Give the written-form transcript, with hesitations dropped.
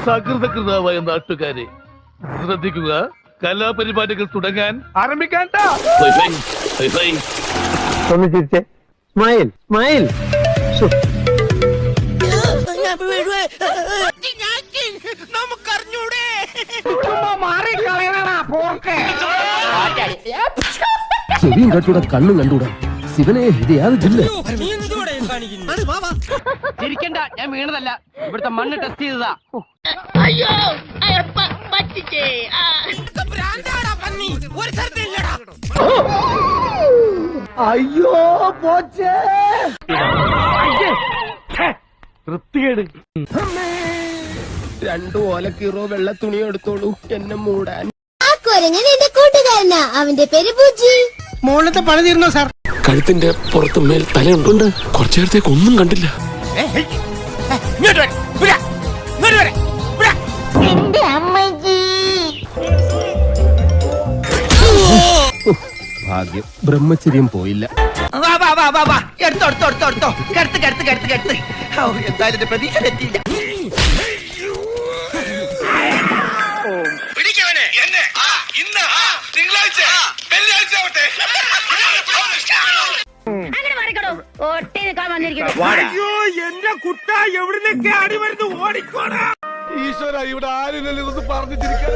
സകൃതകൃതാവായ നാട്ടുകാരെ ശ്രദ്ധിക്കുക, കലാപരിപാടികൾ തുടങ്ങാൻ ആരംഭിക്കാൻ. ഒന്ന് ചിരിച്ചേ, സ്മൈൽ സ്മൈൽ. ചെവിയും കട്ടൂടെ കണ്ണും കണ്ടൂടാ. ശിവനെ ഇത് യാതൊരു ചിരിക്കണ്ട, ഞാൻ വീണതല്ല, ഇവിടുത്തെ മണ്ണ് ടെസ്റ്റ് ചെയ്തതാ. അയ്യോ പറ്റിച്ചേ. അയ്യോ പോച്ചേ. വൃത്തികേട്. 2 ഓലക്കീറോ വെള്ള തുണി എടുത്തോളൂ എന്നെ മൂടാൻ. ആ കുരങ്ങൻ എന്റെ കൂട്ടുകാരനാ, അവന്റെ പേര് ബുജി. മോളത്തെ പണി തീർന്നോ സാർ? കഴുത്തിന്റെ പുറത്ത് മേൽ തലയുണ്ട്. കുറച്ചു നേരത്തേക്ക് ഒന്നും കണ്ടില്ല. എന്റെ അമ്മജി. ഭാഗ്യം, ബ്രഹ്മചര്യം പോയില്ല. എന്തായാലും പ്രതീക്ഷ തെറ്റിയില്ല. അങ്ങനെ മാറിക്കടോ, ഒട്ടി നിൽക്കാൻ വന്നിരിക്കുന്നു. അയ്യോ എന്റെ കുട്ട, എവിടുന്നൊക്കെ അടി വരുന്നു, ഓടിക്കോടാ. ഈശ്വര, ഇവിടെ ആരും പറഞ്ഞു ചിരിക്കാൻ.